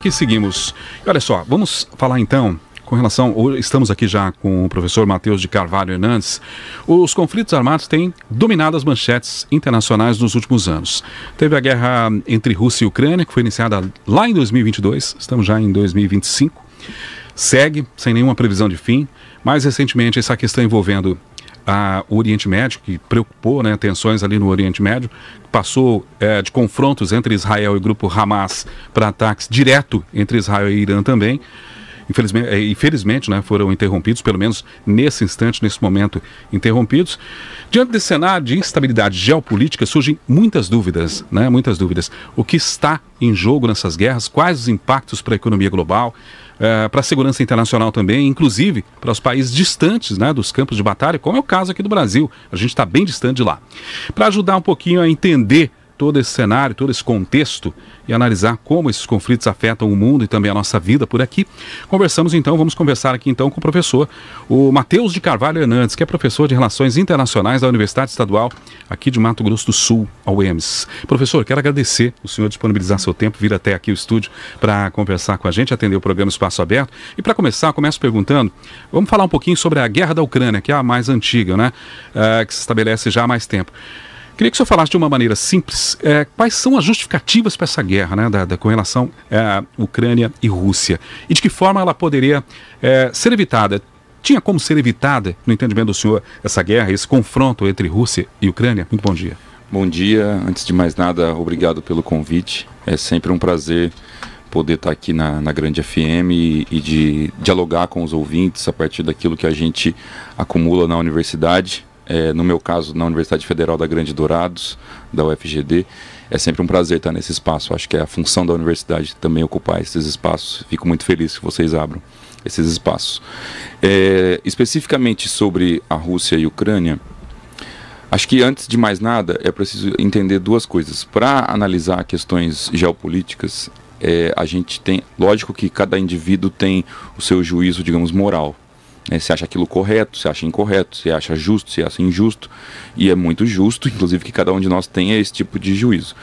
que seguimos. E olha só, vamos falar então com relação, estamos aqui já com o professor Matheus de Carvalho Hernandes. Os conflitos armados têm dominado as manchetes internacionais nos últimos anos. Teve a guerra entre Rússia e Ucrânia, que foi iniciada lá em 2022, estamos já em 2025. Segue, sem nenhuma previsão de fim. Mais recentemente, essa questão envolvendo o Oriente Médio, que preocupou, né, tensões ali no Oriente Médio, passou de confrontos entre Israel e o grupo Hamas para ataques direto entre Israel e Irã também. Infelizmente, né, foram interrompidos, pelo menos nesse instante, nesse momento, interrompidos. Diante desse cenário de instabilidade geopolítica, surgem muitas dúvidas, né, muitas dúvidas. O que está em jogo nessas guerras? Quais os impactos para a economia global? Para a segurança internacional também, inclusive para os países distantes, né, dos campos de batalha, como é o caso aqui do Brasil. A gente está bem distante de lá. Para ajudar um pouquinho a entender todo esse cenário, todo esse contexto e analisar como esses conflitos afetam o mundo e também a nossa vida por aqui, vamos conversar aqui então com o professor, o Matheus de Carvalho Hernandes, que é professor de Relações Internacionais da Universidade Estadual aqui de Mato Grosso do Sul, a UEMS. Professor, quero agradecer o senhor disponibilizar seu tempo, vir até aqui o estúdio para conversar com a gente, atender o programa Espaço Aberto. E para começar, começo perguntando, vamos falar um pouquinho sobre a Guerra da Ucrânia, que é a mais antiga, né, que se estabelece já há mais tempo. Queria que o senhor falasse de uma maneira simples, quais são as justificativas para essa guerra, né, com relação à Ucrânia e Rússia, e de que forma ela poderia ser evitada. Tinha como ser evitada, no entendimento do senhor, essa guerra, esse confronto entre Rússia e Ucrânia? Muito bom dia. Bom dia, antes de mais nada, obrigado pelo convite. É sempre um prazer poder estar aqui na Grande FM e de dialogar com os ouvintes a partir daquilo que a gente acumula na universidade. No meu caso, na Universidade Federal da Grande Dourados, da UFGD, é sempre um prazer estar nesse espaço. Acho que é a função da universidade também ocupar esses espaços. Fico muito feliz que vocês abram esses espaços. Especificamente sobre a Rússia e a Ucrânia, acho que antes de mais nada é preciso entender duas coisas. Para analisar questões geopolíticas, a gente tem, lógico que cada indivíduo tem o seu juízo, digamos, moral. Você acha aquilo correto, você acha incorreto, você acha justo, você acha injusto, e é muito justo, inclusive, que cada um de nós tenha esse tipo de juízo.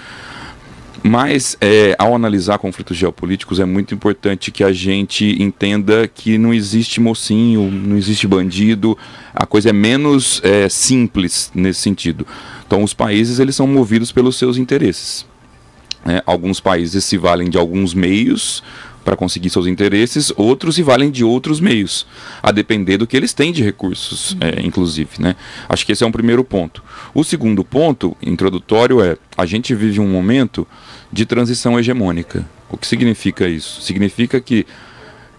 Mas, ao analisar conflitos geopolíticos, é muito importante que a gente entenda que não existe mocinho, não existe bandido, a coisa é menos simples nesse sentido. Então, os países, eles são movidos pelos seus interesses. Alguns países se valem de alguns meios para conseguir seus interesses, outros se valem de outros meios, a depender do que eles têm de recursos, inclusive, né? Acho que esse é um primeiro ponto. O segundo ponto, introdutório, a gente vive um momento de transição hegemônica. O que significa isso? Significa que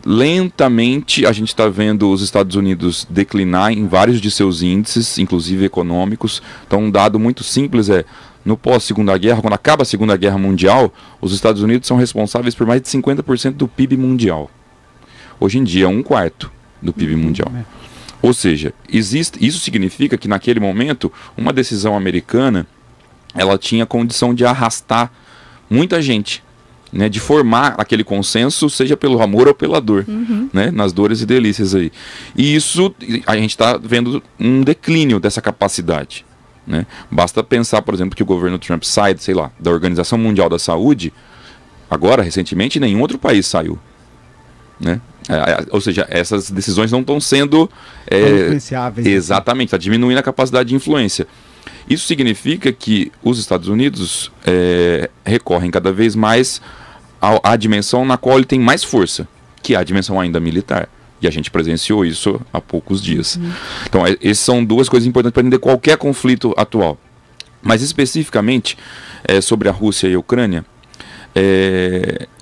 lentamente a gente está vendo os Estados Unidos declinar em vários de seus índices, inclusive econômicos. Então, um dado muito simples no pós-Segunda Guerra, quando acaba a Segunda Guerra Mundial, os Estados Unidos são responsáveis por mais de 50% do PIB mundial. Hoje em dia, 1/4 do PIB mundial. Ou seja, isso significa que naquele momento, uma decisão americana, ela tinha condição de arrastar muita gente, né, de formar aquele consenso, seja pelo amor ou pela dor, né, nas dores e delícias aí. E isso, a gente está vendo um declínio dessa capacidade. Né? Basta pensar, por exemplo, que o governo Trump sai, sei lá, da Organização Mundial da Saúde, agora, recentemente, nenhum outro país saiu. Né? Ou seja, essas decisões não estão sendo influenciáveis. Exatamente, está diminuindo a capacidade de influência. Isso significa que os Estados Unidos recorrem cada vez mais à dimensão na qual ele tem mais força, que é a dimensão ainda militar. E a gente presenciou isso há poucos dias. Então, essas são duas coisas importantes para entender qualquer conflito atual. Mas, especificamente, sobre a Rússia e a Ucrânia,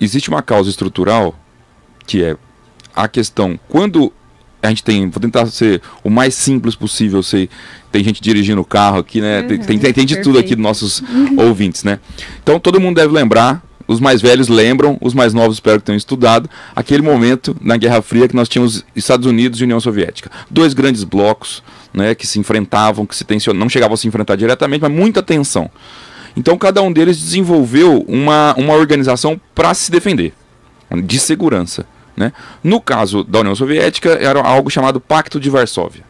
existe uma causa estrutural, que é a questão, quando a gente vou tentar ser o mais simples possível, tem gente dirigindo o carro aqui, né? Tem de tudo aqui dos nossos ouvintes, né? Então, todo mundo deve lembrar, os mais velhos lembram, os mais novos espero que tenham estudado, aquele momento na Guerra Fria que nós tínhamos Estados Unidos e União Soviética. Dois grandes blocos, né, que se enfrentavam, que se tensionavam, não chegavam a se enfrentar diretamente, mas muita tensão. Então cada um deles desenvolveu uma organização para se defender, de segurança. Né? No caso da União Soviética, era algo chamado Pacto de Varsóvia.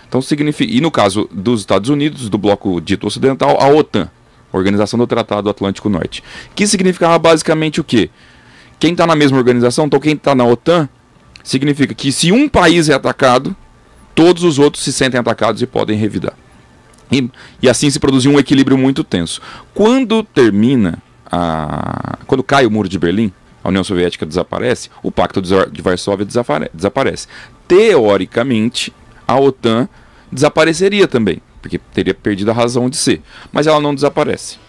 Então, e no caso dos Estados Unidos, do bloco dito ocidental, a OTAN, Organização do Tratado Atlântico Norte. Que significava basicamente o quê? Quem está na mesma organização, então quem está na OTAN, significa que se um país é atacado, todos os outros se sentem atacados e podem revidar. E assim se produziu um equilíbrio muito tenso. Quando cai o Muro de Berlim, a União Soviética desaparece, o Pacto de Varsóvia desaparece. Teoricamente, a OTAN desapareceria também, porque teria perdido a razão de ser. Mas ela não desaparece.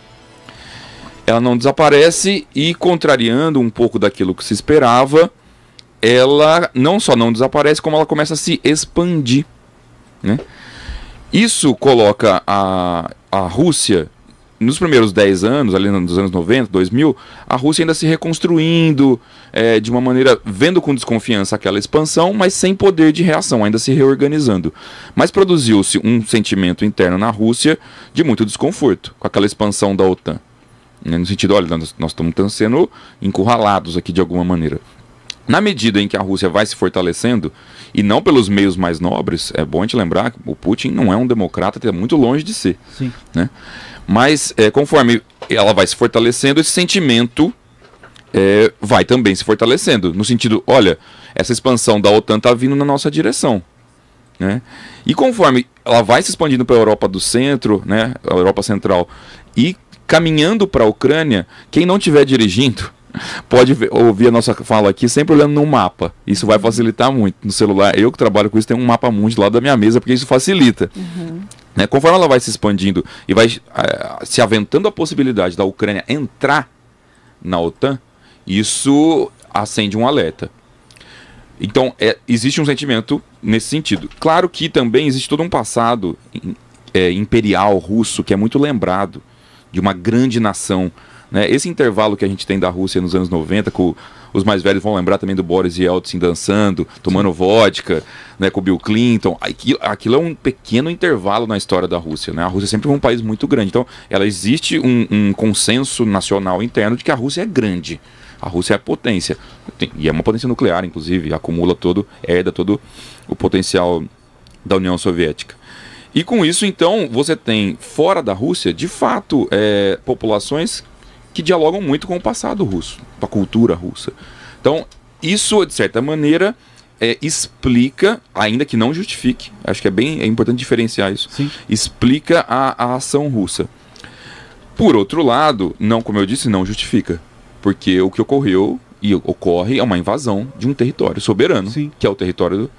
Ela não desaparece e, contrariando um pouco daquilo que se esperava, ela não só não desaparece, como ela começa a se expandir, né? Isso coloca a Rússia, nos primeiros 10 anos, ali nos anos 90, 2000, a Rússia ainda se reconstruindo, de uma maneira, vendo com desconfiança aquela expansão, mas sem poder de reação, ainda se reorganizando. Mas produziu-se um sentimento interno na Rússia de muito desconforto com aquela expansão da OTAN. No sentido, olha, nós estamos sendo encurralados aqui de alguma maneira. Na medida em que a Rússia vai se fortalecendo, e não pelos meios mais nobres, é bom a gente lembrar que o Putin não é um democrata, está muito longe de ser. Sim. Né? Mas conforme ela vai se fortalecendo, esse sentimento vai também se fortalecendo. No sentido, olha, essa expansão da OTAN está vindo na nossa direção. Né? E conforme ela vai se expandindo para a Europa do Centro, né, a Europa Central, e caminhando para a Ucrânia, quem não estiver dirigindo pode ouvir a nossa fala aqui sempre olhando no mapa. Isso vai facilitar muito. No celular, eu que trabalho com isso, tem um mapa mundi do lado da minha mesa, porque isso facilita. Né? Conforme ela vai se expandindo e vai se aventando a possibilidade da Ucrânia entrar na OTAN, isso acende um alerta. Então, existe um sentimento nesse sentido. Claro que também existe todo um passado imperial russo que é muito lembrado, de uma grande nação. Né? Esse intervalo que a gente tem da Rússia nos anos 90, os mais velhos vão lembrar também do Boris Yeltsin dançando, tomando vodka, né, com o Bill Clinton. Aquilo é um pequeno intervalo na história da Rússia. Né? A Rússia sempre foi um país muito grande. Então, existe um consenso nacional interno de que a Rússia é grande. A Rússia é potência. E é uma potência nuclear, inclusive, herda todo o potencial da União Soviética. E com isso, então, você tem, fora da Rússia, de fato, populações que dialogam muito com o passado russo, com a cultura russa. Então, isso, de certa maneira, explica, ainda que não justifique, acho que é importante diferenciar isso, Sim. explica a ação russa. Por outro lado, não, como eu disse, não justifica, porque o que ocorreu e ocorre é uma invasão de um território soberano, Sim. que é o território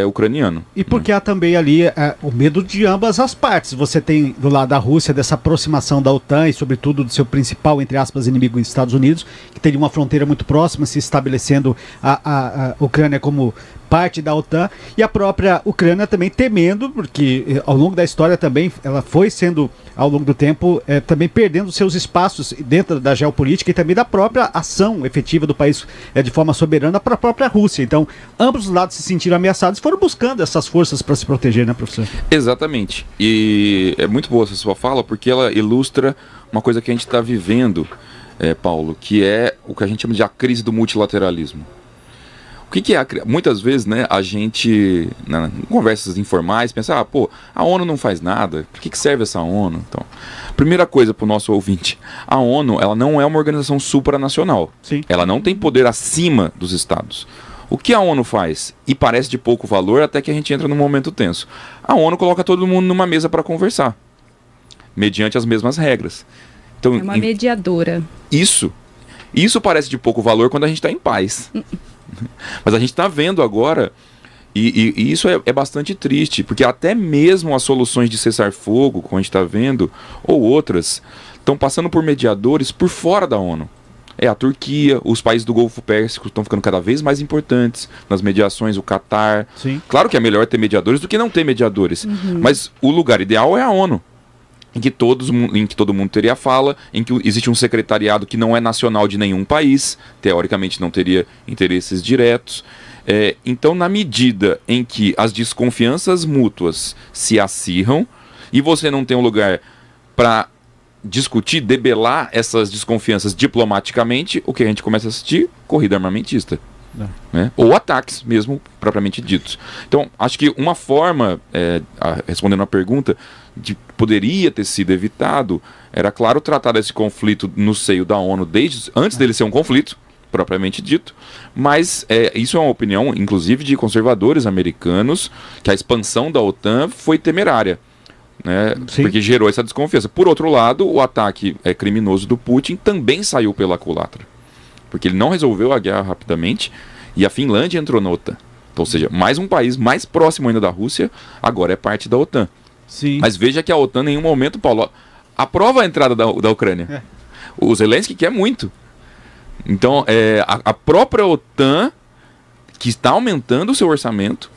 ucraniano. E porque há também ali o medo de ambas as partes. Você tem do lado da Rússia dessa aproximação da OTAN e sobretudo do seu principal, entre aspas, inimigo, os Estados Unidos, que teria uma fronteira muito próxima, se estabelecendo a Ucrânia como parte da OTAN, e a própria Ucrânia também temendo, porque ao longo da história também ela foi sendo, ao longo do tempo, também perdendo seus espaços dentro da geopolítica e também da própria ação efetiva do país de forma soberana para a própria Rússia. Então, ambos os lados se sentiram ameaçados e foram buscando essas forças para se proteger, né, professor? Exatamente. E é muito boa essa sua fala, porque ela ilustra uma coisa que a gente está vivendo, Paulo, que é o que a gente chama de a crise do multilateralismo. O que é muitas vezes, né, a gente, em conversas informais, pensa, a ONU não faz nada, por que serve essa ONU? Então, primeira coisa para o nosso ouvinte, a ONU ela não é uma organização supranacional. Sim. Ela não tem poder acima dos estados. O que a ONU faz? E parece de pouco valor até que a gente entra num momento tenso. A ONU coloca todo mundo numa mesa para conversar, mediante as mesmas regras. Então, é uma mediadora. Isso parece de pouco valor quando a gente está em paz. Mas a gente está vendo agora, e isso é bastante triste, porque até mesmo as soluções de cessar-fogo, como a gente está vendo, ou outras, estão passando por mediadores por fora da ONU. A Turquia, os países do Golfo Pérsico estão ficando cada vez mais importantes nas mediações, o Catar. Sim. Claro que é melhor ter mediadores do que não ter mediadores, mas o lugar ideal é a ONU. Em que todo mundo teria fala, em que existe um secretariado que não é nacional de nenhum país, teoricamente não teria interesses diretos. Então, na medida em que as desconfianças mútuas se acirram e você não tem um lugar para discutir, debelar essas desconfianças diplomaticamente, o que a gente começa a assistir? Corrida armamentista. Né? Ou ataques mesmo, propriamente ditos. Então, acho que uma forma, respondendo a pergunta, de poderia ter sido evitado, era, claro, tratar esse conflito no seio da ONU antes dele ser um conflito, propriamente dito, mas isso é uma opinião, inclusive, de conservadores americanos, que a expansão da OTAN foi temerária, né, porque gerou essa desconfiança. Por outro lado, o ataque criminoso do Putin também saiu pela culatra, porque ele não resolveu a guerra rapidamente e a Finlândia entrou na OTAN. Então, ou seja, mais um país mais próximo ainda da Rússia, agora é parte da OTAN. Sim. Mas veja que a OTAN, em nenhum momento, Paulo, aprova a entrada da Ucrânia. O Zelensky quer muito. Então, a própria OTAN, que está aumentando o seu orçamento,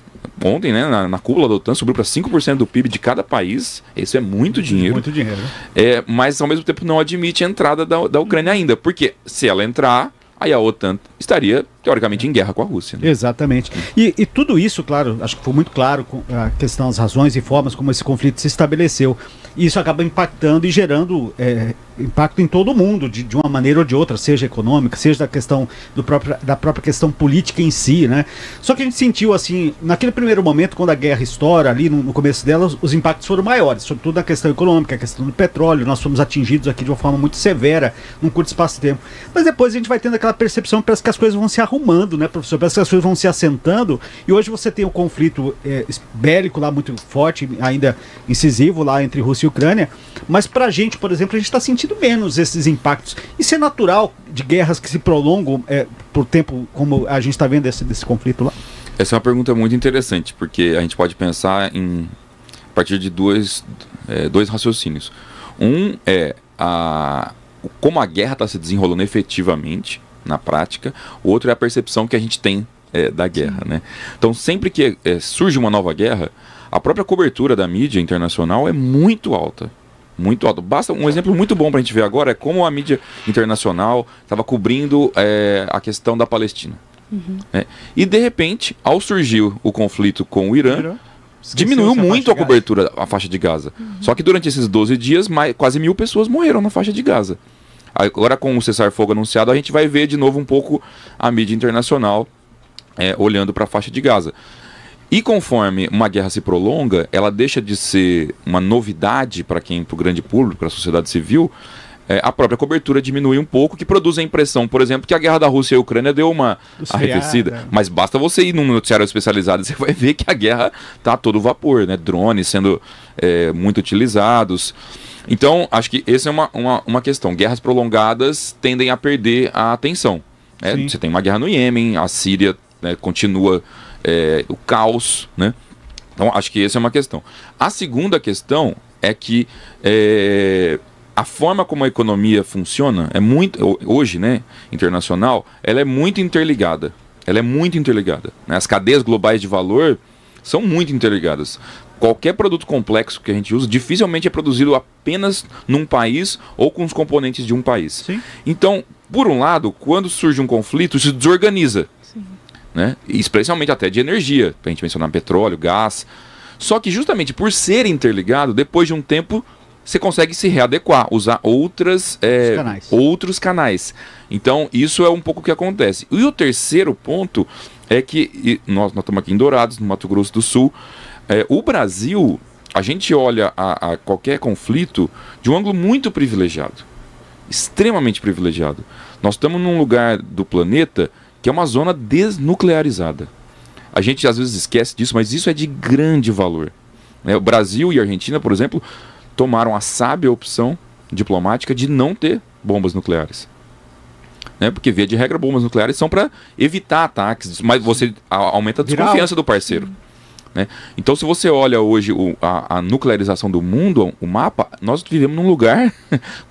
ontem, né, na cúpula da OTAN, subiu para 5% do PIB de cada país. Isso é muito dinheiro. Muito dinheiro. Mas, ao mesmo tempo, não admite a entrada da Ucrânia ainda. Porque se ela entrar, aí a OTAN estaria, teoricamente, em guerra com a Rússia. Né? Exatamente. E tudo isso, claro, acho que foi muito claro com a questão das razões e formas como esse conflito se estabeleceu. E isso acaba impactando e gerando impacto em todo mundo, de uma maneira ou de outra, seja econômica, seja da questão da própria questão política em si, né? Só que a gente sentiu, assim, naquele primeiro momento, quando a guerra estoura, ali no começo dela, os impactos foram maiores, sobretudo na questão econômica, a questão do petróleo. Nós fomos atingidos aqui de uma forma muito severa, num curto espaço de tempo. Mas depois a gente vai tendo aquela percepção, parece que as coisas vão se arrumando, né, professor? Parece que as coisas vão se assentando, e hoje você tem um conflito bélico lá muito forte, ainda incisivo lá entre Rússia e Ucrânia, mas pra gente, por exemplo, a gente está sentindo menos esses impactos. Isso é natural de guerras que se prolongam por tempo, como a gente está vendo desse conflito lá? Essa é uma pergunta muito interessante, porque a gente pode pensar a partir de dois raciocínios. Um é como a guerra está se desenrolando efetivamente, na prática. O outro é a percepção que a gente tem da guerra, né? Então, sempre que surge uma nova guerra, a própria cobertura da mídia internacional é muito alta. Muito alta. Basta um exemplo muito bom para a gente ver agora, é como a mídia internacional estava cobrindo a questão da Palestina. Né? E, de repente, ao surgir o conflito com o Irã, diminuiu muito a cobertura, a faixa de Gaza. Só que durante esses 12 dias, quase 1.000 pessoas morreram na faixa de Gaza. Agora, com o cessar-fogo anunciado, a gente vai ver de novo um pouco a mídia internacional olhando para a faixa de Gaza. E conforme uma guerra se prolonga, ela deixa de ser uma novidade para o grande público, para a sociedade civil. A própria cobertura diminui um pouco, que produz a impressão, por exemplo, que a guerra da Rússia e a Ucrânia deu uma arrefecida. Mas basta você ir num noticiário especializado e você vai ver que a guerra está a todo vapor, né? Drones sendo muito utilizados. Então, acho que essa é uma questão. Guerras prolongadas tendem a perder a atenção. Né? Você tem uma guerra no Iêmen, a Síria, né, continua o caos. Né? Então, acho que essa é uma questão. A segunda questão é que a forma como a economia funciona, hoje, né, internacional, ela é muito interligada. Ela é muito interligada. Né? As cadeias globais de valor são muito interligadas. Qualquer produto complexo que a gente usa dificilmente é produzido apenas num país ou com os componentes de um país. Sim. Então, por um lado, quando surge um conflito, isso desorganiza. Sim. Né? Especialmente até de energia, para a gente mencionar petróleo, gás. Só que justamente por ser interligado, depois de um tempo, você consegue se readequar, usar outros canais. Então, isso é um pouco o que acontece. E o terceiro ponto é que nós estamos aqui em Dourados, no Mato Grosso do Sul. O Brasil, a gente olha a qualquer conflito de um ângulo muito privilegiado, extremamente privilegiado. Nós estamos num lugar do planeta que é uma zona desnuclearizada. A gente às vezes esquece disso, mas isso é de grande valor. O Brasil e a Argentina, por exemplo, tomaram a sábia opção diplomática de não ter bombas nucleares. Porque, via de regra, bombas nucleares são para evitar ataques, mas você aumenta a desconfiança do parceiro. Né? Então, se você olha hoje a nuclearização do mundo, o mapa, nós vivemos num lugar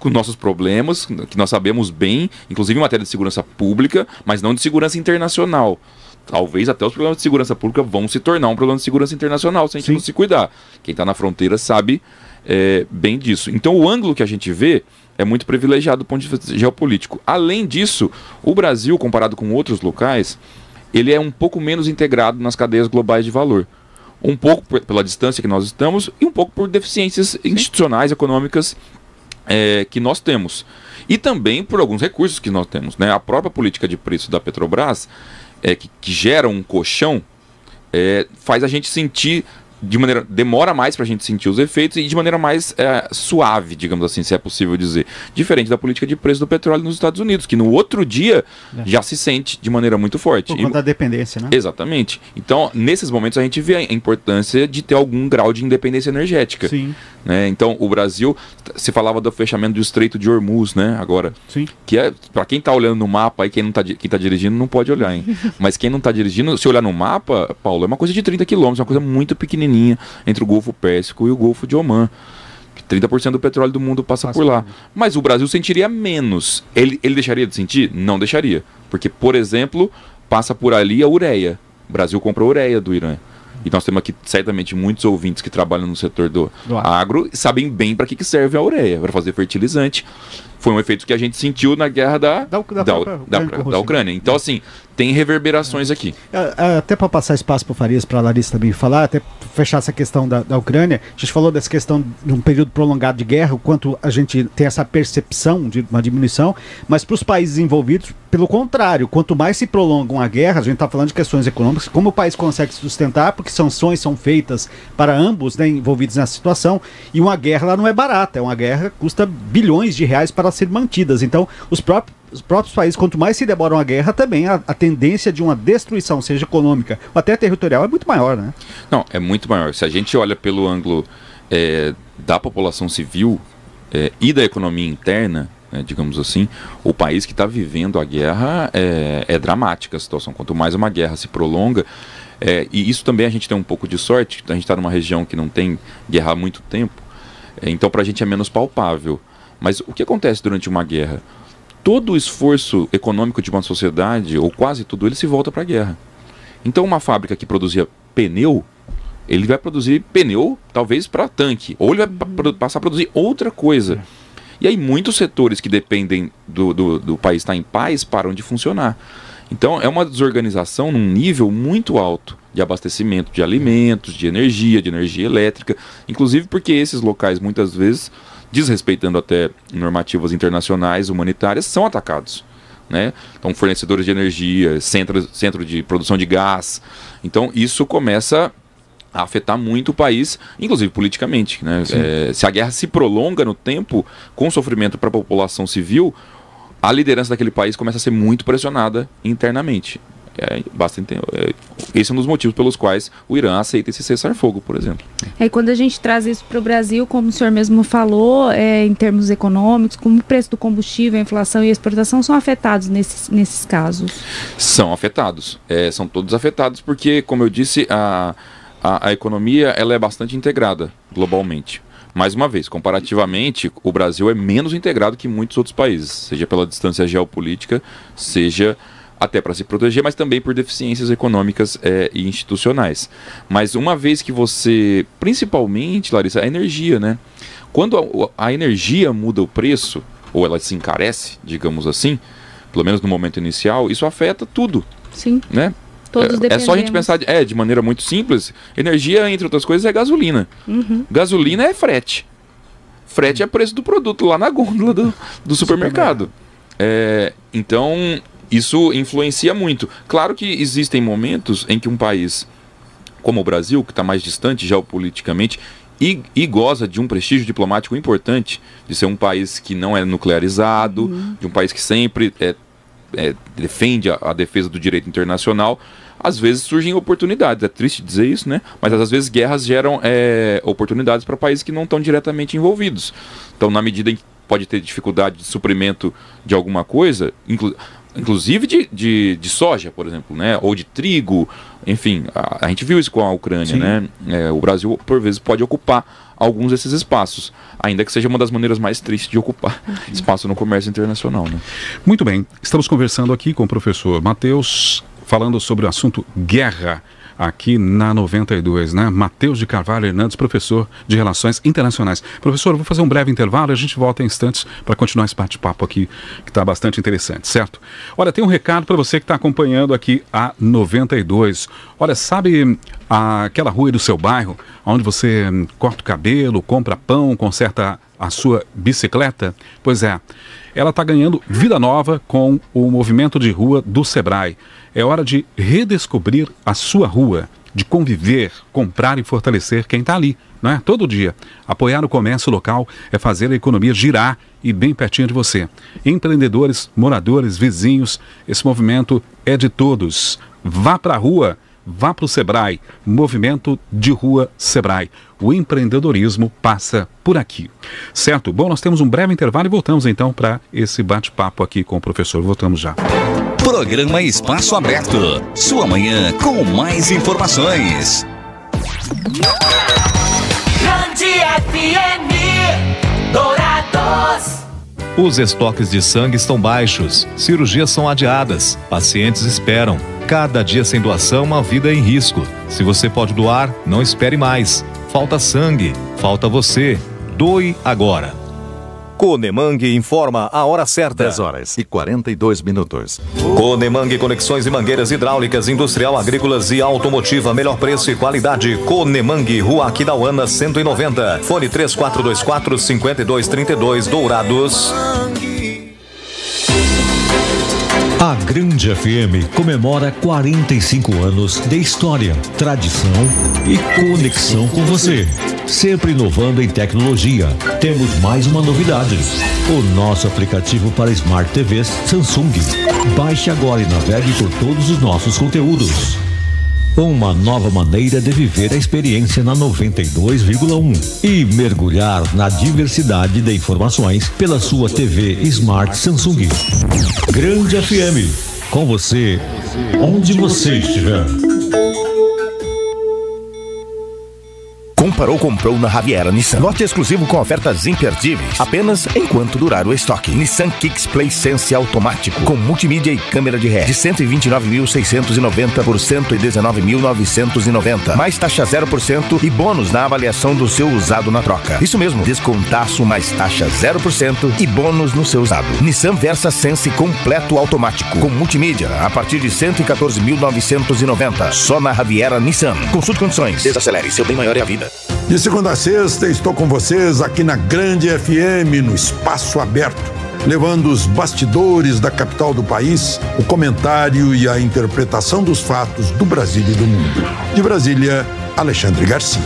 com nossos problemas, que nós sabemos bem, inclusive em matéria de segurança pública, mas não de segurança internacional. Talvez até os problemas de segurança pública vão se tornar um problema de segurança internacional, se a gente não se cuidar. Quem está na fronteira sabe bem disso. Então, o ângulo que a gente vê é muito privilegiado do ponto de vista geopolítico. Além disso, o Brasil, comparado com outros locais, ele é um pouco menos integrado nas cadeias globais de valor. Um pouco pela distância que nós estamos e um pouco por deficiências institucionais, econômicas que nós temos. E também por alguns recursos que nós temos. Né? A própria política de preço da Petrobras, que gera um colchão, faz a gente sentir demora mais para a gente sentir os efeitos e de maneira mais suave, digamos assim, se é possível dizer. Diferente da política de preço do petróleo nos Estados Unidos, que no outro dia já se sente de maneira muito forte. Por conta da dependência, né? Exatamente. Então, nesses momentos a gente vê a importância de ter algum grau de independência energética. Sim. Né? Então, o Brasil, se falava do fechamento do Estreito de Hormuz, né? Agora, sim, que é, para quem está olhando no mapa, aí quem tá dirigindo não pode olhar, hein? Mas quem não está dirigindo, se olhar no mapa, Paulo, é uma coisa de 30 quilômetros, uma coisa muito pequenininha entre o Golfo Pérsico e o Golfo de Omã. 30% do petróleo do mundo passa por lá. Mas o Brasil sentiria menos. Ele deixaria de sentir? Não deixaria. Porque, por exemplo, passa por ali a ureia. O Brasil compra ureia do Irã. E nós temos aqui, certamente, muitos ouvintes que trabalham no setor do agro e sabem bem para que serve a ureia, para fazer fertilizante. Foi um efeito que a gente sentiu na guerra da Ucrânia. Então, assim, tem reverberações aqui. Até para passar espaço para o Farias, para a Larissa também falar, até fechar essa questão da Ucrânia, a gente falou dessa questão de um período prolongado de guerra, o quanto a gente tem essa percepção de uma diminuição, mas para os países envolvidos, pelo contrário, quanto mais se prolongam a guerra, a gente está falando de questões econômicas, como o país consegue se sustentar, porque sanções são feitas para ambos, né, envolvidos nessa situação, e uma guerra lá não é barata, é uma guerra que custa bilhões de reais para ser mantidas. Então, os próprios países, quanto mais se demoram a guerra, também a tendência de uma destruição, seja econômica ou até territorial, é muito maior, né? Não, é muito maior. Se a gente olha pelo ângulo da população civil e da economia interna, digamos assim, o país que está vivendo a guerra é dramática a situação. Quanto mais uma guerra se prolonga, e isso também a gente tem um pouco de sorte, a gente está numa região que não tem guerra há muito tempo, então para a gente é menos palpável. Mas o que acontece durante uma guerra? Todo o esforço econômico de uma sociedade, ou quase tudo, ele se volta para a guerra. Então uma fábrica que produzia pneu, ele vai produzir pneu talvez para tanque, ou ele vai passar a produzir outra coisa. E aí muitos setores que dependem do país estar em paz param de funcionar. Então é uma desorganização num nível muito alto de abastecimento de alimentos, de energia elétrica, inclusive porque esses locais muitas vezes, desrespeitando até normativas internacionais humanitárias, são atacados, né? Então, fornecedores de energia, centro de produção de gás. Então, isso começa a afetar muito o país, inclusive politicamente, né? Se a guerra se prolonga no tempo, com sofrimento para a população civil, a liderança daquele país começa a ser muito pressionada internamente. Esse é um dos motivos pelos quais o Irã aceita esse cessar-fogo, por exemplo. E quando a gente traz isso para o Brasil, como o senhor mesmo falou, em termos econômicos, como o preço do combustível, a inflação e a exportação são afetados nesses casos? São afetados. São todos afetados porque, como eu disse, a economia ela é bastante integrada globalmente. Mais uma vez, comparativamente, o Brasil é menos integrado que muitos outros países, seja pela distância geopolítica, seja até para se proteger, mas também por deficiências econômicas e institucionais. Mas uma vez que você, principalmente, Larissa, a energia, né? Quando a energia muda o preço, ou ela se encarece, digamos assim, pelo menos no momento inicial, isso afeta tudo. Sim. Né? Todos é só a gente pensar de maneira muito simples. Energia, entre outras coisas, é gasolina. Uhum. Gasolina é frete. Frete é preço do produto lá na gôndola do supermercado. Então, isso influencia muito. Claro que existem momentos em que um país como o Brasil, que está mais distante geopoliticamente e goza de um prestígio diplomático importante, de ser um país que não é nuclearizado, de um país que sempre defende a defesa do direito internacional, às vezes surgem oportunidades. É triste dizer isso, né? Mas às vezes guerras geram oportunidades para países que não estão diretamente envolvidos. Então, na medida em que pode ter dificuldade de suprimento de alguma coisa, inclusive de soja, por exemplo, né? Ou de trigo, enfim, a gente viu isso com a Ucrânia, né? O Brasil, por vezes, pode ocupar alguns desses espaços, ainda que seja uma das maneiras mais tristes de ocupar espaço no comércio internacional, né? Muito bem, estamos conversando aqui com o professor Matheus, falando sobre o assunto guerra, aqui na 92, né? Matheus de Carvalho Hernandes, professor de Relações Internacionais. Professor, eu vou fazer um breve intervalo e a gente volta em instantes para continuar esse bate-papo aqui, que está bastante interessante, certo? Olha, tem um recado para você que está acompanhando aqui a 92. Olha, sabe aquela rua do seu bairro, onde você corta o cabelo, compra pão, conserta a sua bicicleta? Pois é, ela está ganhando vida nova com o movimento de rua do Sebrae. É hora de redescobrir a sua rua. de conviver, comprar e fortalecer quem está ali, não é? Todo dia. Apoiar o comércio local é fazer a economia girar e bem pertinho de você. Empreendedores, moradores, vizinhos, esse movimento é de todos. Vá para a rua, vá para o Sebrae. Movimento de Rua Sebrae. O empreendedorismo passa por aqui. Certo? Bom, nós temos um breve intervalo e voltamos então para esse bate-papo aqui com o professor. Voltamos já. Programa Espaço Aberto. Sua manhã com mais informações. Grande FM Dourados. Os estoques de sangue estão baixos, cirurgias são adiadas, pacientes esperam. Cada dia sem doação, uma vida em risco. Se você pode doar, não espere mais. Falta sangue, falta você. Doe agora. Conemang informa a hora certa. 10h42. Conemang Conexões e Mangueiras Hidráulicas, Industrial, Agrícolas e Automotiva. Melhor preço e qualidade. Conemang, Rua Aquidauana 190. Fone 3424-5232, Dourados. A Grande FM comemora 45 anos de história, tradição e conexão com você. Sempre inovando em tecnologia. Temos mais uma novidade: o nosso aplicativo para Smart TVs Samsung. Baixe agora e navegue por todos os nossos conteúdos. Uma nova maneira de viver a experiência na 92,1 e mergulhar na diversidade de informações pela sua TV Smart Samsung. Grande FM, com você, onde você estiver. Comprou na Riviera Nissan. Lote exclusivo com ofertas imperdíveis, apenas enquanto durar o estoque. Nissan Kicks Play Sense automático, com multimídia e câmera de ré, de 129.690 por 119.990. Mais taxa 0% e bônus na avaliação do seu usado na troca. Isso mesmo, descontaço mais taxa 0% e bônus no seu usado. Nissan Versa Sense completo automático, com multimídia, a partir de 114.990. Só na Riviera Nissan. Consulte condições. Desacelere, seu bem maior é a vida. De segunda a sexta, estou com vocês aqui na Grande FM, no Espaço Aberto, levando os bastidores da capital do país, o comentário e a interpretação dos fatos do Brasil e do mundo. De Brasília, Alexandre Garcia.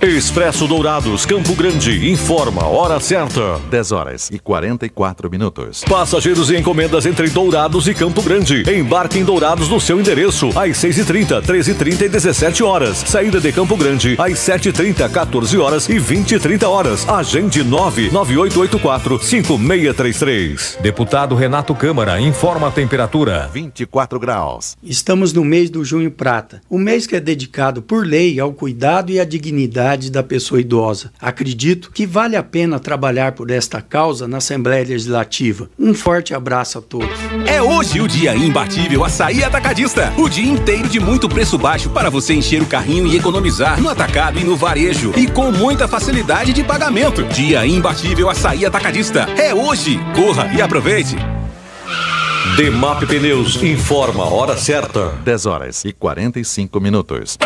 Expresso Dourados, Campo Grande, informa a hora certa. 10h44. Passageiros e encomendas entre Dourados e Campo Grande. Embarque em Dourados no seu endereço, às 6h30, 13h30 e 17 horas. Saída de Campo Grande, às 7h30, 14 horas e 20h30 horas. Agende 99884-5633. Deputado Renato Câmara informa a temperatura. 24 graus. Estamos no mês do Junho Prata, o mês que é dedicado por lei ao cuidado e à dignidade da pessoa idosa. Acredito que vale a pena trabalhar por esta causa na Assembleia Legislativa. Um forte abraço a todos. É hoje o dia imbatível Açaí Atacadista. O dia inteiro de muito preço baixo para você encher o carrinho e economizar no atacado e no varejo. E com muita facilidade de pagamento. Dia imbatível Açaí Atacadista. É hoje. Corra e aproveite. Demap Pneus informa a hora certa. 10h45.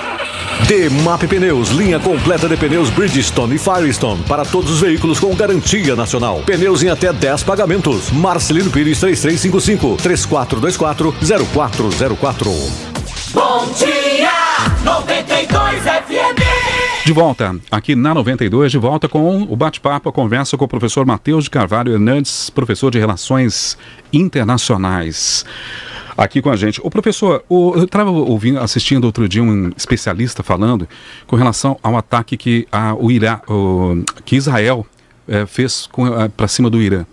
Demap Pneus, linha completa de pneus Bridgestone e Firestone para todos os veículos com garantia nacional. Pneus em até 10 pagamentos. Marcelino Pires 3355-3424-0404. Bom dia, 92 FM. De volta, aqui na 92, de volta com o bate-papo, a conversa com o professor Matheus de Carvalho Hernandes, professor de Relações Internacionais, aqui com a gente. O professor, eu estava assistindo outro dia um especialista falando com relação ao ataque que que Israel fez para cima do Irã,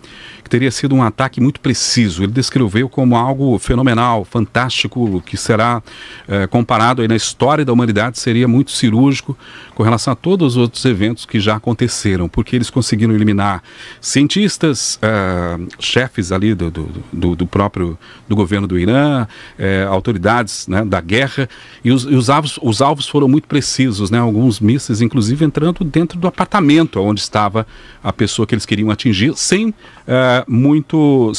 que teria sido um ataque muito preciso. Ele descreveu como algo fenomenal, fantástico, que será comparado aí na história da humanidade, seria muito cirúrgico com relação a todos os outros eventos que já aconteceram, porque eles conseguiram eliminar cientistas, chefes ali do próprio governo do Irã, autoridades, né, da guerra, e os alvos foram muito precisos, né, alguns mísseis inclusive entrando dentro do apartamento onde estava a pessoa que eles queriam atingir, sem muito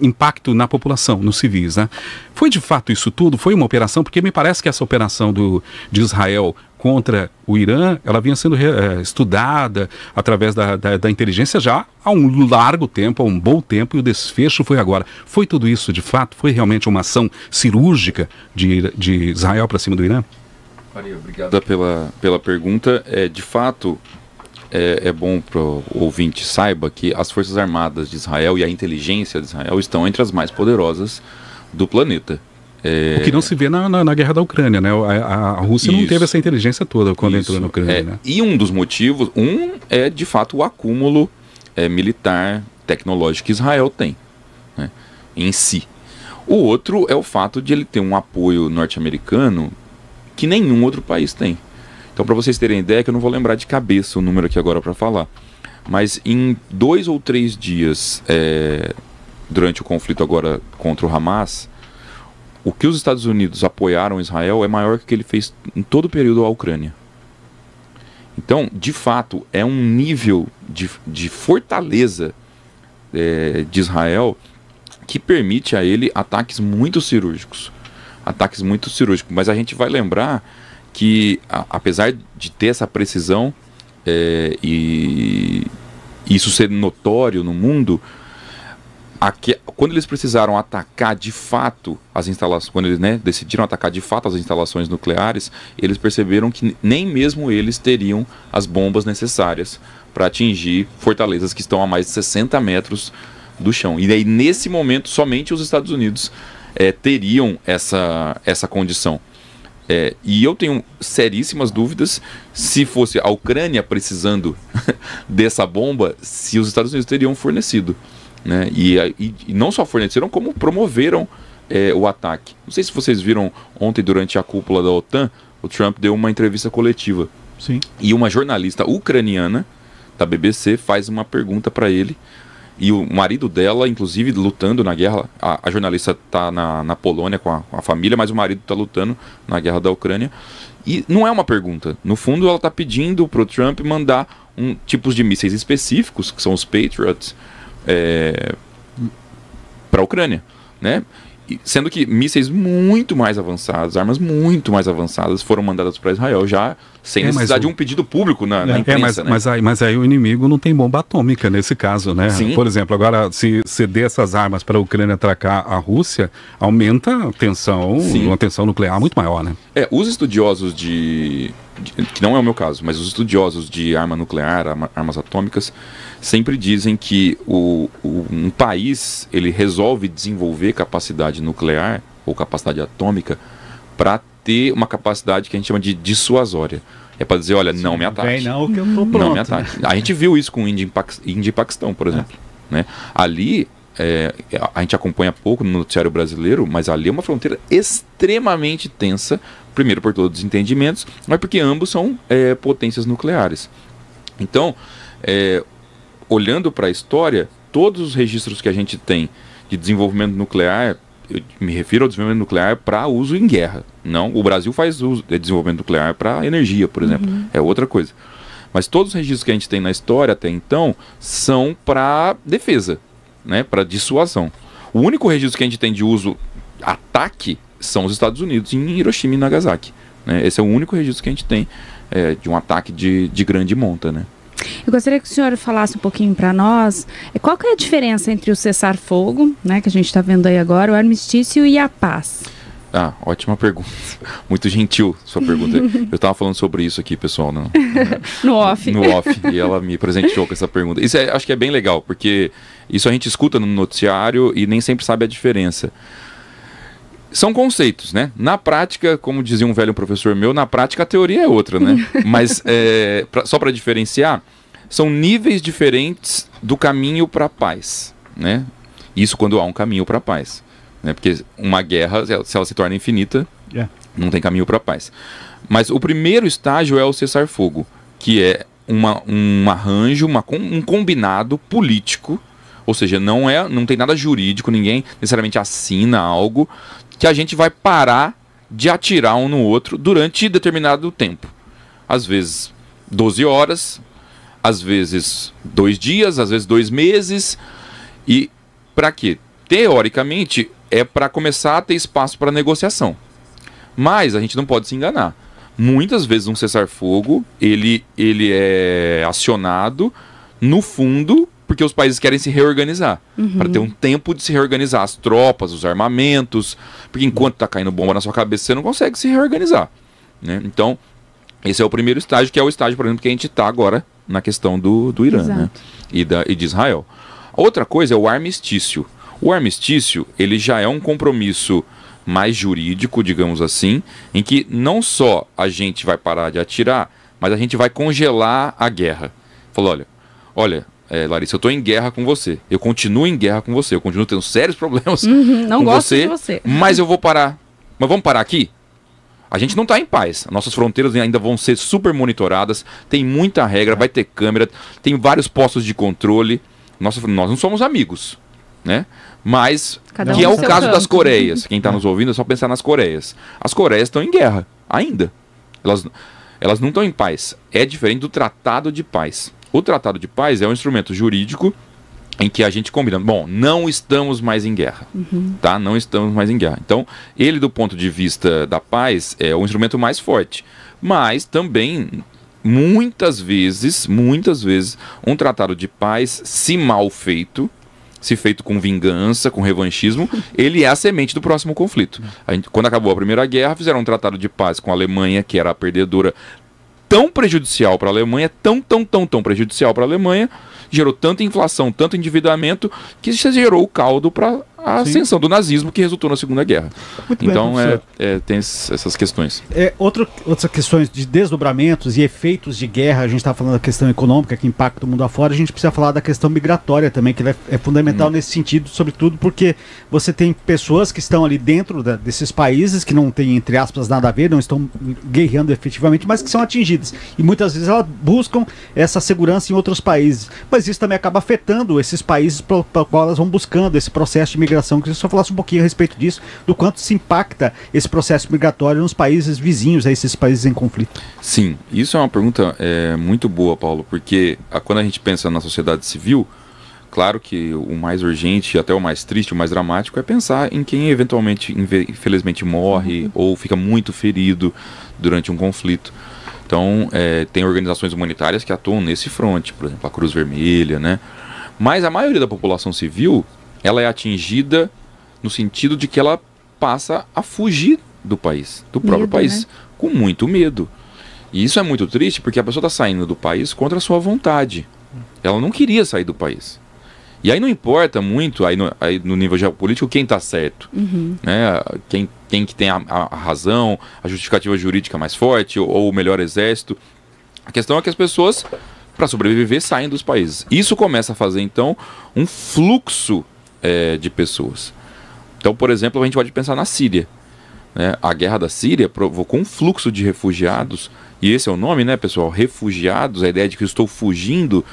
impacto na população, nos civis, né? Foi de fato isso tudo? Foi uma operação? Porque me parece que essa operação de Israel contra o Irã, ela vinha sendo estudada através da inteligência já há um largo tempo, há um bom tempo, e o desfecho foi agora. Foi tudo isso, de fato? Foi realmente uma ação cirúrgica de Israel para cima do Irã? Maria, obrigado pela pergunta. De fato, é bom para o ouvinte saiba que as Forças Armadas de Israel e a inteligência de Israel estão entre as mais poderosas do planeta. O que não se vê na guerra da Ucrânia, né? A Rússia não teve essa inteligência toda quando entrou na Ucrânia. Né? E um dos motivos, é de fato o acúmulo militar, tecnológico que Israel tem, né, em si. O outro é o fato de ele ter um apoio norte-americano que nenhum outro país tem. Então, para vocês terem ideia, que eu não vou lembrar de cabeça o número aqui agora para falar, mas em 2 ou 3 dias durante o conflito agora contra o Hamas, o que os Estados Unidos apoiaram Israel é maior que o que ele fez em todo o período à Ucrânia. Então, de fato, é um nível de fortaleza de Israel que permite a ele ataques muito cirúrgicos. Mas a gente vai lembrar que, apesar de ter essa precisão e isso ser notório no mundo, quando eles precisaram atacar de fato as instalações, quando eles decidiram atacar de fato as instalações nucleares, eles perceberam que nem mesmo eles teriam as bombas necessárias para atingir fortalezas que estão a mais de 60 metros do chão. E aí, nesse momento, somente os Estados Unidos teriam essa condição. E eu tenho seríssimas dúvidas se fosse a Ucrânia precisando dessa bomba, se os Estados Unidos teriam fornecido. Né? E não só forneceram, como promoveram o ataque. Não sei se vocês viram ontem, durante a cúpula da OTAN, o Trump deu uma entrevista coletiva. Sim. E uma jornalista ucraniana da BBC faz uma pergunta para ele. E o marido dela, inclusive, lutando na guerra. A jornalista está na Polônia com a família, mas o marido está lutando na guerra da Ucrânia. E não é uma pergunta. No fundo, ela está pedindo para o Trump mandar tipos de mísseis específicos, que são os Patriots, para a Ucrânia, né? Sendo que mísseis muito mais avançados, armas muito mais avançadas foram mandadas para Israel já sem necessidade de um pedido público na imprensa. Mas aí o inimigo não tem bomba atômica nesse caso, né? Sim. Por exemplo, agora se ceder essas armas para a Ucrânia atracar a Rússia, aumenta a tensão, uma tensão nuclear muito maior, né? Os estudiosos que não é o meu caso, mas os estudiosos de arma nuclear, armas atômicas, sempre dizem que um país ele resolve desenvolver capacidade nuclear ou capacidade atômica para ter uma capacidade que a gente chama de dissuasória. É para dizer, olha, não me ataque. Não, que eu tô pronto. Não me ataque. A gente viu isso com Índia e Paquistão, por exemplo. Né? Ali, a gente acompanha pouco no noticiário brasileiro, mas ali é uma fronteira extremamente tensa, primeiro por todos os entendimentos, mas porque ambos são potências nucleares. Então, olhando para a história, todos os registros que a gente tem de desenvolvimento nuclear, eu me refiro ao desenvolvimento nuclear para uso em guerra. Não, o Brasil faz uso de desenvolvimento nuclear para energia, por exemplo. É outra coisa. Mas todos os registros que a gente tem na história até então são para defesa, né, para dissuasão. O único registro que a gente tem de uso ataque são os Estados Unidos em Hiroshima e Nagasaki. Né? Esse é o único registro que a gente tem de um ataque de grande monta, né? Eu gostaria que o senhor falasse um pouquinho para nós qual que é a diferença entre o cessar-fogo, né, que a gente está vendo aí agora, o armistício e a paz. Ótima pergunta. Muito gentil sua pergunta. Eu estava falando sobre isso aqui, pessoal. No off. No off. E ela me presenteou com essa pergunta. Isso acho que é bem legal, porque isso a gente escuta no noticiário e nem sempre sabe a diferença. São conceitos, né? Na prática, como dizia um velho professor meu, na prática a teoria é outra, né? Mas só para diferenciar, são níveis diferentes do caminho para a paz, né? Isso quando há um caminho para a paz, né? Porque uma guerra, se ela se torna infinita, não tem caminho para a paz. Mas o primeiro estágio é o cessar-fogo, que é um arranjo, um combinado político, ou seja, não tem nada jurídico, ninguém necessariamente assina algo, que a gente vai parar de atirar um no outro durante determinado tempo. Às vezes 12 horas, às vezes 2 dias, às vezes 2 meses. E para quê? Teoricamente, é para começar a ter espaço para negociação. Mas a gente não pode se enganar. muitas vezes um cessar-fogo, ele é acionado no fundo porque os países querem se reorganizar, para ter um tempo de se reorganizar, as tropas, os armamentos, porque enquanto está caindo bomba na sua cabeça, você não consegue se reorganizar, né? Então, esse é o primeiro estágio, que é o estágio, por exemplo, que a gente está agora na questão do Irã, né? E de Israel. A outra coisa é o armistício. O armistício, ele já é um compromisso mais jurídico, digamos assim, em que não só a gente vai parar de atirar, mas a gente vai congelar a guerra. Falou, olha, Larissa, eu estou em guerra com você, eu continuo em guerra com você, eu continuo tendo sérios problemas não com gosto de você, mas eu vou parar. Mas vamos parar aqui? A gente não está em paz. Nossas fronteiras ainda vão ser super monitoradas, tem muita regra, vai ter câmera, tem vários postos de controle. Nós não somos amigos, né? Mas, que é o caso das Coreias. Quem está nos ouvindo é só pensar nas Coreias. As Coreias estão em guerra, ainda. Elas não estão em paz. É diferente do Tratado de Paz. O Tratado de Paz é um instrumento jurídico em que a gente combina, bom, não estamos mais em guerra, tá? Não estamos mais em guerra. Então, ele, do ponto de vista da paz, é o instrumento mais forte. Mas, também, muitas vezes, um tratado de paz, se mal feito, se feito com vingança, com revanchismo, ele é a semente do próximo conflito. Quando acabou a Primeira Guerra, fizeram um tratado de paz com a Alemanha, que era a perdedora, tão prejudicial para a Alemanha, tão prejudicial para a Alemanha, gerou tanta inflação, tanto endividamento, que isso gerou o caldo para a ascensão do nazismo, que resultou na Segunda Guerra. Muito então, bem, tem essas questões. Outras questões de desdobramentos e efeitos de guerra, a gente está falando da questão econômica, que impacta o mundo afora, a gente precisa falar da questão migratória também, que é fundamental nesse sentido, sobretudo porque você tem pessoas que estão ali dentro desses países, que não têm, entre aspas, nada a ver, não estão guerreando efetivamente, mas que são atingidas. E muitas vezes elas buscam essa segurança em outros países. Mas isso também acaba afetando esses países para qual elas vão buscando esse processo de migração. Que você só falasse um pouquinho a respeito disso, do quanto se impacta esse processo migratório nos países vizinhos, a esses países em conflito. Sim, isso é uma pergunta muito boa, Paulo, porque quando a gente pensa na sociedade civil, claro que o mais urgente, até o mais triste, o mais dramático, é pensar em quem eventualmente, infelizmente, morre ou fica muito ferido durante um conflito. Então, tem organizações humanitárias que atuam nesse fronte, por exemplo, a Cruz Vermelha, né? Mas a maioria da população civil, ela é atingida no sentido de que ela passa a fugir do país, do próprio país, com muito medo. E isso é muito triste porque a pessoa está saindo do país contra a sua vontade. Ela não queria sair do país. E aí não importa muito, aí no nível geopolítico, quem está certo. Né? Quem que tem a razão, a justificativa jurídica mais forte, ou o melhor exército. A questão é que as pessoas, para sobreviver, saem dos países. Isso começa a fazer, então, um fluxo de pessoas. Então, por exemplo, a gente pode pensar na Síria, né? A guerra da Síria provocou um fluxo de refugiados, e esse é o nome, né, pessoal? Refugiados, a ideia de que eu estou fugindo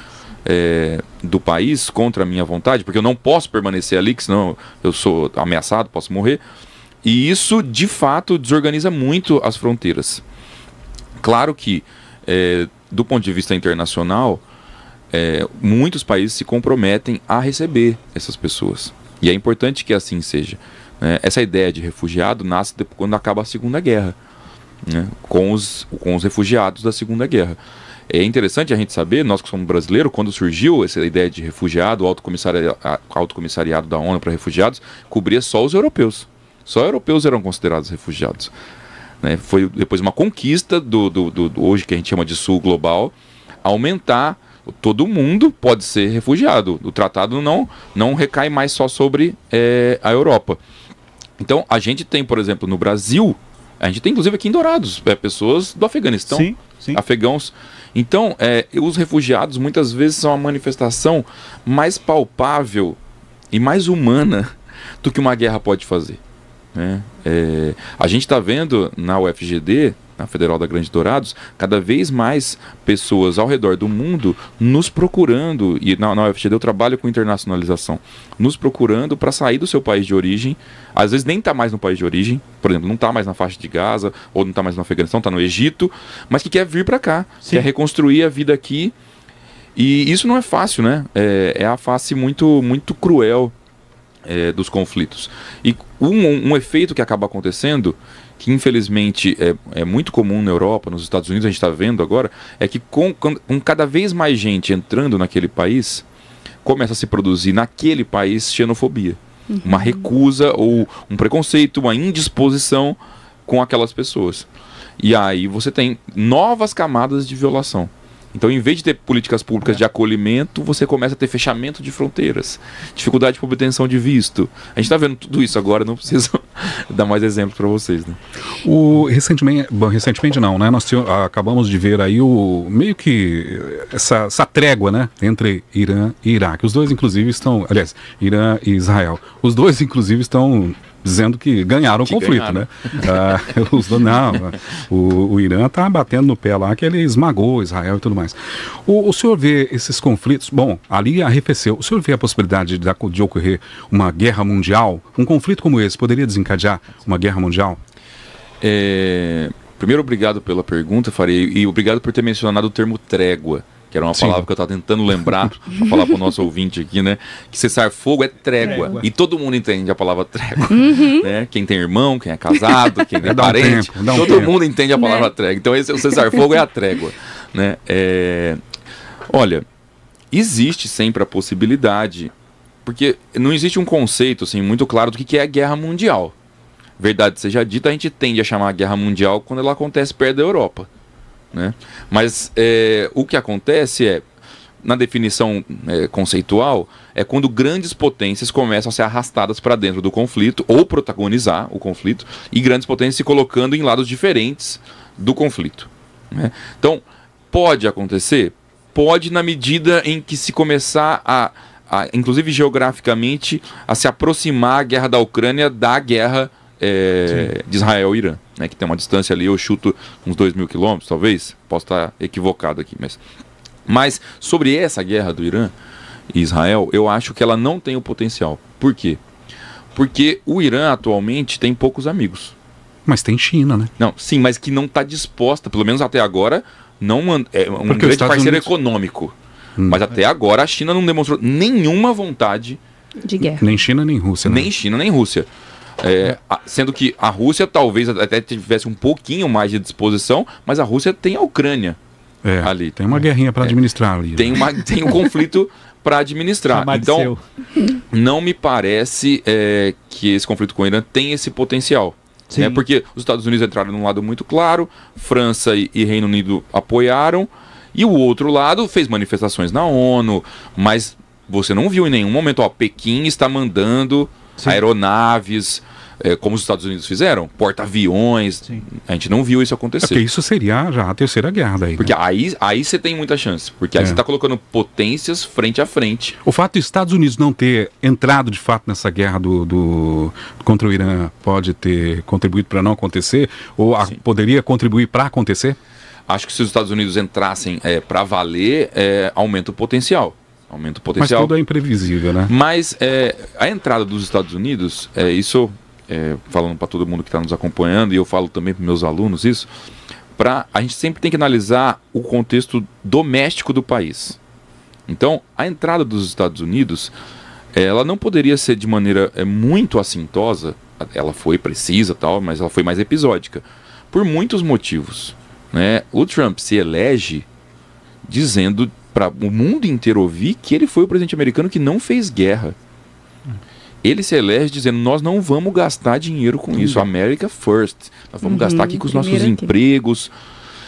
do país contra a minha vontade, porque eu não posso permanecer ali, que senão eu sou ameaçado, posso morrer. E isso, de fato, desorganiza muito as fronteiras. Claro que, do ponto de vista internacional, muitos países se comprometem a receber essas pessoas. E é importante que assim seja. Né? Essa ideia de refugiado nasce quando acaba a Segunda Guerra, né? com os refugiados da Segunda Guerra. É interessante a gente saber, nós que somos brasileiros, quando surgiu essa ideia de refugiado, o Alto Comissariado da ONU para Refugiados, cobria só os europeus. Só europeus eram considerados refugiados. Né? Foi depois uma conquista do hoje que a gente chama de Sul Global, aumentar. Todo mundo pode ser refugiado. O tratado não recai mais só sobre a Europa. Então, a gente tem, por exemplo, no Brasil, a gente tem inclusive aqui em Dourados, pessoas do Afeganistão, afegãos. Então, os refugiados muitas vezes são a manifestação mais palpável e mais humana do que uma guerra pode fazer. Né? A gente está vendo na UFGD, na Federal da Grande Dourados, cada vez mais pessoas ao redor do mundo nos procurando, e na UFGD eu trabalho com internacionalização, nos procurando para sair do seu país de origem, às vezes nem está mais no país de origem, por exemplo, não está mais na faixa de Gaza, ou não está mais no Afeganistão, está no Egito, mas que quer vir para cá, quer reconstruir a vida aqui, e isso não é fácil, né? É a face muito, muito cruel dos conflitos. E um efeito que acaba acontecendo, que infelizmente é muito comum na Europa, nos Estados Unidos, a gente está vendo agora, é que com cada vez mais gente entrando naquele país, começa a se produzir naquele país xenofobia. Uma recusa ou um preconceito, uma indisposição com aquelas pessoas. E aí você tem novas camadas de violação. Então, em vez de ter políticas públicas de acolhimento, você começa a ter fechamento de fronteiras, dificuldade por obtenção de visto. A gente está vendo tudo isso agora, não preciso dar mais exemplos para vocês, né? Recentemente não, né? Nós acabamos de ver aí meio que essa trégua, né? Entre Irã e Iraque. Os dois, inclusive, estão... Aliás, Irã e Israel. Os dois, inclusive, estão dizendo que ganharam o conflito, ganharam, né? O Irã está batendo no pé lá que ele esmagou Israel e tudo mais. O senhor vê esses conflitos, bom, ali arrefeceu, o senhor vê a possibilidade de ocorrer uma guerra mundial? Um conflito como esse poderia desencadear uma guerra mundial? Primeiro, obrigado pela pergunta, Farei, e obrigado por ter mencionado o termo trégua, que era uma palavra que eu estava tentando lembrar para falar para o nosso ouvinte aqui, né? Que cessar fogo é trégua. E todo mundo entende a palavra trégua. Né? Quem tem irmão, quem é casado, quem é parente, todo mundo entende a palavra trégua. Então esse cessar fogo é a trégua. Né? Olha, existe sempre a possibilidade, porque não existe um conceito assim, muito claro do que é a guerra mundial. Verdade seja dita, a gente tende a chamar a guerra mundial quando ela acontece perto da Europa. Né? Mas o que acontece na definição conceitual, é quando grandes potências começam a ser arrastadas para dentro do conflito ou protagonizar o conflito, e grandes potências se colocando em lados diferentes do conflito. Né? Então, pode acontecer? Pode, na medida em que se começar inclusive geograficamente, a se aproximar a guerra da Ucrânia da guerra de Israel e Irã, né, que tem uma distância ali, eu chuto uns 2.000 quilômetros, talvez, posso estar equivocado aqui, mas sobre essa guerra do Irã e Israel, eu acho que ela não tem o potencial. Por quê? Porque o Irã atualmente tem poucos amigos. Mas tem China, né? Não, sim, mas que não está disposta, pelo menos até agora, é um grande parceiro econômico. Mas até agora a China não demonstrou nenhuma vontade de guerra. Nem China nem Rússia. Né? Nem China nem Rússia. Sendo que a Rússia talvez até tivesse um pouquinho mais de disposição, mas a Rússia tem a Ucrânia ali. Tem uma guerrinha para administrar ali. Tem um conflito para administrar. Então, não me parece que esse conflito com o Irã tem esse potencial. Né? Porque os Estados Unidos entraram num lado muito claro, França e Reino Unido apoiaram, e o outro lado fez manifestações na ONU, mas você não viu em nenhum momento, Pequim está mandando aeronaves, como os Estados Unidos fizeram, porta-aviões. A gente não viu isso acontecer. Porque isso seria já a terceira guerra daí. Porque aí você tem muita chance. Porque aí você está colocando potências frente a frente. O fato dos Estados Unidos não ter entrado de fato nessa guerra contra o Irã pode ter contribuído para não acontecer? Ou poderia contribuir para acontecer? Acho que se os Estados Unidos entrassem para valer, aumenta o potencial. Mas tudo é imprevisível, né? Mas a entrada dos Estados Unidos, isso... falando para todo mundo que está nos acompanhando, e eu falo também para meus alunos isso, a gente sempre tem que analisar o contexto doméstico do país. Então, a entrada dos Estados Unidos, ela não poderia ser de maneira muito assintosa, ela foi precisa, mas ela foi mais episódica, por muitos motivos. Né? O Trump se elege dizendo para o mundo inteiro ouvir que ele foi o presidente americano que não fez guerra. Ele se elege dizendo, nós não vamos gastar dinheiro com isso, America First, nós vamos gastar aqui com os nossos empregos.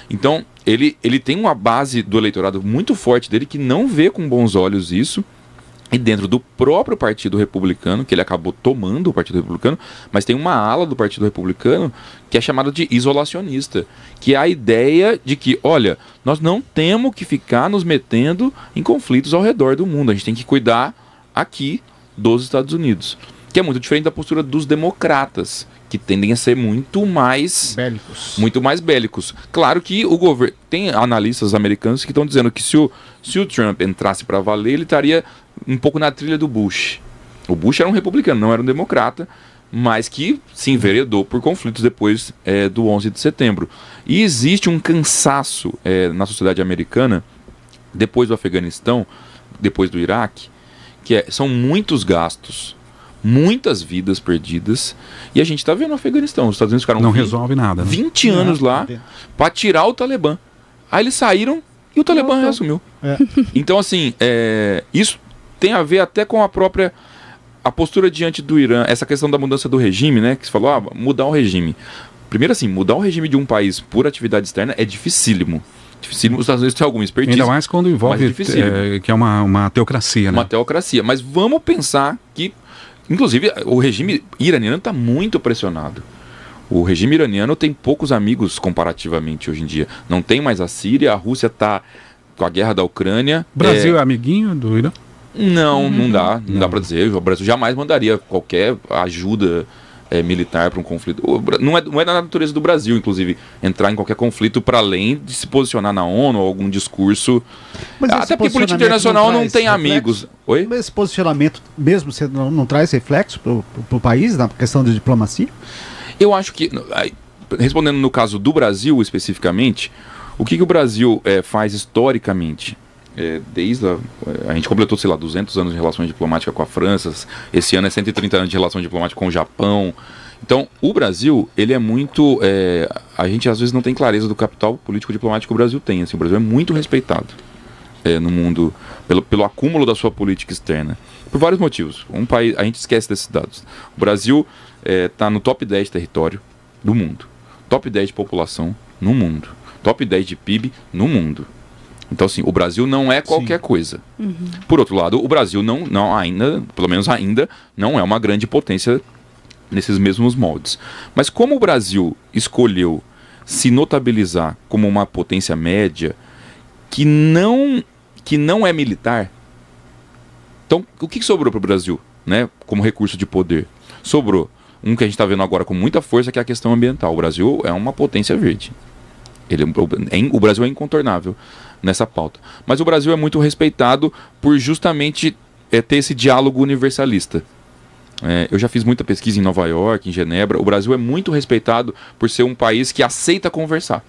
Então, ele tem uma base do eleitorado muito forte dele que não vê com bons olhos isso, e dentro do próprio Partido Republicano, que ele acabou tomando o Partido Republicano, mas tem uma ala do Partido Republicano que é chamada de isolacionista, que é a ideia de que, olha, nós não temos que ficar nos metendo em conflitos ao redor do mundo, a gente tem que cuidar aqui dos Estados Unidos, que é muito diferente da postura dos democratas, que tendem a ser muito mais bélicos. Claro que o governo tem analistas americanos que estão dizendo que se o Trump entrasse para valer, ele estaria um pouco na trilha do Bush. O Bush era um republicano, não era um democrata, mas que se enveredou por conflitos depois do 11 de setembro. E existe um cansaço na sociedade americana, depois do Afeganistão, depois do Iraque, que são muitos gastos muitas vidas perdidas, e a gente está vendo o Afeganistão. Os Estados Unidos ficaram não resolve nada, né? 20 anos lá para tirar o Talibã. Aí eles saíram e o Talibã reassumiu. Então, assim, isso tem a ver até com a postura diante do Irã, essa questão da mudança do regime, né? Que você falou, mudar o regime. Primeiro, assim, mudar o regime de um país por atividade externa é dificílimo. Dificílimo, os Estados Unidos têm alguma expertise. Ainda mais quando envolve que é uma teocracia, né? Uma teocracia. Mas vamos pensar que, inclusive, o regime iraniano está muito pressionado. O regime iraniano tem poucos amigos comparativamente hoje em dia. Não tem mais a Síria, a Rússia está com a guerra da Ucrânia. O Brasil é amiguinho do Irã? Não dá para dizer. O Brasil jamais mandaria qualquer ajuda militar para um conflito. Não é da natureza do Brasil, inclusive, entrar em qualquer conflito para além de se posicionar na ONU ou algum discurso. Até porque política internacional não tem amigos. Oi? Mas esse posicionamento, mesmo você não traz reflexo para o país na questão de diplomacia? Eu acho que, respondendo no caso do Brasil especificamente, o que o Brasil faz historicamente? Desde a gente completou, 200 anos de relações diplomáticas com a França, esse ano é 130 anos de relação diplomática com o Japão. Então, o Brasil, ele é muito... a gente às vezes não tem clareza do capital político-diplomático que o Brasil tem. Assim, o Brasil é muito respeitado no mundo pelo acúmulo da sua política externa. Por vários motivos. A gente esquece desses dados. O Brasil está no top 10 de território do mundo. Top 10 de população no mundo. Top 10 de PIB no mundo. Então, assim, o Brasil não é qualquer coisa. Por outro lado, o Brasil ainda, pelo menos ainda, não é uma grande potência nesses mesmos moldes. Mas como o Brasil escolheu se notabilizar como uma potência média que não é militar, então o que sobrou para o Brasil, né, como recurso de poder? Sobrou um que a gente está vendo agora com muita força, que é a questão ambiental. O Brasil é uma potência verde. O Brasil é incontornável nessa pauta. Mas o Brasil é muito respeitado por justamente ter esse diálogo universalista. Eu já fiz muita pesquisa em Nova York, em Genebra. O Brasil é muito respeitado por ser um país que aceita conversar.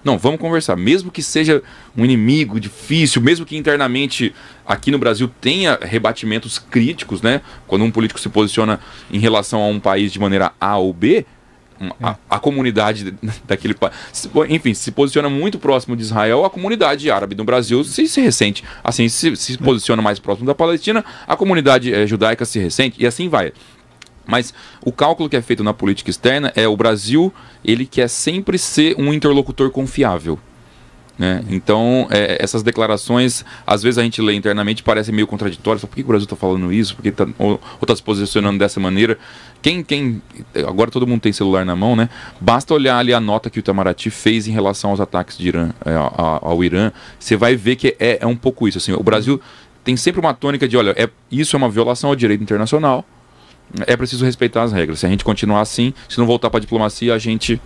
Não, vamos conversar. Mesmo que seja um inimigo difícil, mesmo que internamente aqui no Brasil tenha rebatimentos críticos, né? Quando um político se posiciona em relação a um país de maneira A ou B, a comunidade daquele país, enfim, se posiciona muito próximo de Israel, a comunidade árabe do Brasil se ressente. Assim, se posiciona mais próximo da Palestina, a comunidade judaica se ressente, e assim vai. Mas o cálculo que é feito na política externa o Brasil, ele quer sempre ser um interlocutor confiável. Né? Então, essas declarações, às vezes a gente lê internamente, parecem meio contraditórias. Por que o Brasil está falando isso? Por que ou está se posicionando dessa maneira? Agora todo mundo tem celular na mão, né? Basta olhar ali a nota que o Itamaraty fez em relação aos ataques de ao Irã. Você vai ver que é um pouco isso. Assim, o Brasil tem sempre uma tônica de, olha, isso é uma violação ao direito internacional. É preciso respeitar as regras. Se a gente continuar assim, se não voltar para a diplomacia, a gente...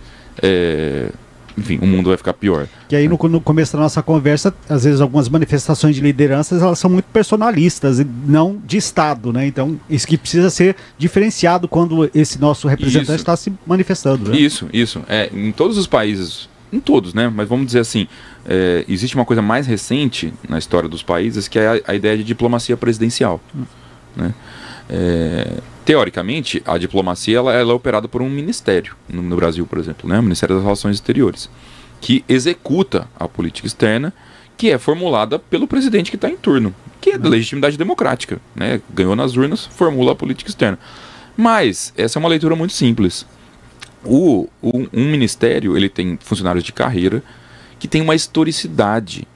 enfim, o mundo vai ficar pior. E aí, no começo da nossa conversa, às vezes algumas manifestações de lideranças, elas são muito personalistas e não de Estado, né? Então, isso que precisa ser diferenciado quando esse nosso representante está se manifestando. Né? Isso. Em todos os países, em todos, né? Mas vamos dizer assim, existe uma coisa mais recente na história dos países, que é a ideia de diplomacia presidencial. Né? Teoricamente, a diplomacia ela é operada por um ministério, no Brasil, por exemplo, né? O Ministério das Relações Exteriores, que executa a política externa, que é formulada pelo presidente que está em turno, que é de legitimidade democrática, né? Ganhou nas urnas, formula a política externa. Mas essa é uma leitura muito simples. Um ministério, ele tem funcionários de carreira que tem uma historicidade.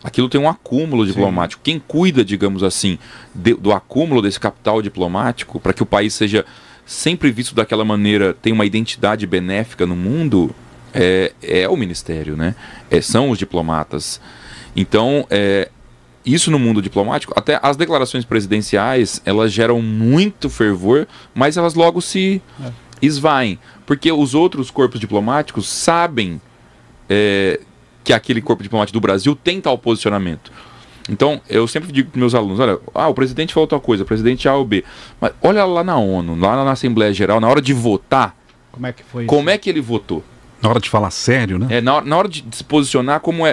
Aquilo tem um acúmulo diplomático. Quem cuida, digamos assim, do acúmulo desse capital diplomático, para que o país seja sempre visto daquela maneira, tem uma identidade benéfica no mundo, é o ministério, né? São os diplomatas. Então, isso no mundo diplomático, até as declarações presidenciais, elas geram muito fervor, mas elas logo se esvaem. Porque os outros corpos diplomáticos sabem... que aquele corpo diplomático do Brasil tem tal posicionamento. Então, eu sempre digo para meus alunos, olha, o presidente falou tal coisa, o presidente A ou B, mas olha lá na ONU, lá na Assembleia Geral, na hora de votar, como é que foi como é que ele votou? Na hora de falar sério, né? Na hora de se posicionar, como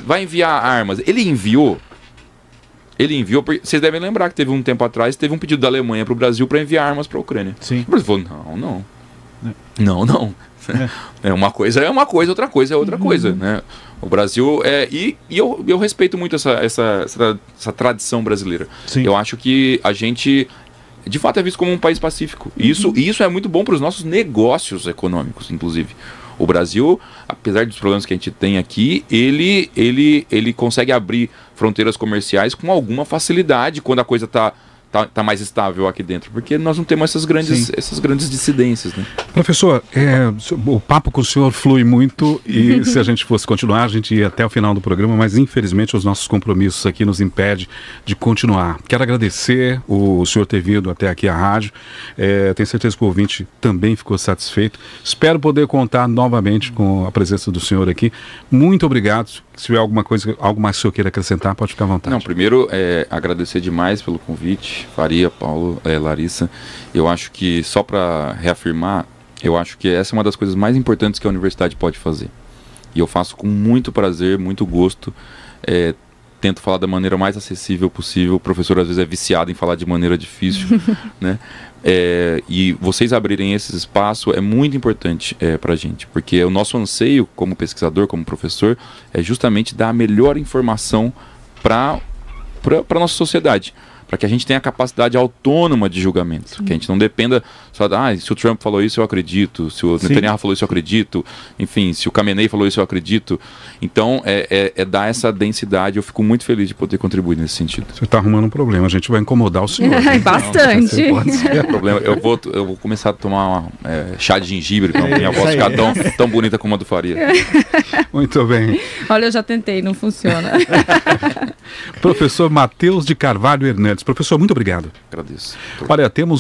vai enviar armas. Ele enviou Ele enviou, vocês devem lembrar que teve um tempo atrás, teve um pedido da Alemanha para o Brasil para enviar armas para a Ucrânia. Sim. O Brasil falou, não. Uma coisa é uma coisa, outra coisa é outra coisa, né? O Brasil e eu respeito muito essa tradição brasileira. Sim. Eu acho que a gente de fato é visto como um país pacífico. E isso é muito bom para os nossos negócios econômicos, inclusive. O Brasil, apesar dos problemas que a gente tem aqui, ele consegue abrir fronteiras comerciais com alguma facilidade quando a coisa está mais estável aqui dentro, porque nós não temos essas grandes dissidências, né? Professor, o papo com o senhor flui muito e se a gente fosse continuar, a gente ia até o final do programa, mas infelizmente os nossos compromissos aqui nos impedem de continuar. Quero agradecer o senhor ter vindo até aqui à rádio, tenho certeza que o ouvinte também ficou satisfeito. Espero poder contar novamente com a presença do senhor aqui. Muito obrigado. Se tiver algo mais que o senhor queira acrescentar, pode ficar à vontade. Não, primeiro, agradecer demais pelo convite, Faria, Paulo, Larissa. Eu acho que, só para reafirmar, eu acho que essa é uma das coisas mais importantes que a universidade pode fazer. E eu faço com muito prazer, muito gosto. Tento falar da maneira mais acessível possível. O professor, às vezes, é viciado em falar de maneira difícil, né? E vocês abrirem esse espaço é muito importante para a gente, porque o nosso anseio como pesquisador, como professor, é justamente dar a melhor informação para a nossa sociedade, para que a gente tenha a capacidade autônoma de julgamento, que a gente não dependa só se o Trump falou isso eu acredito, se o Netanyahu falou isso eu acredito, enfim, se o Khamenei falou isso eu acredito. Então dar essa densidade. Eu fico muito feliz de poder contribuir nesse sentido. Você está arrumando um problema, a gente vai incomodar o senhor. Bastante. Problema. Eu vou começar a tomar chá de gengibre para minha voz ficar tão bonita como a do Faria. Muito bem. Olha, eu já tentei, não funciona. Professor Matheus de Carvalho Hernandes. Professor, muito obrigado. Agradeço. Olha, temos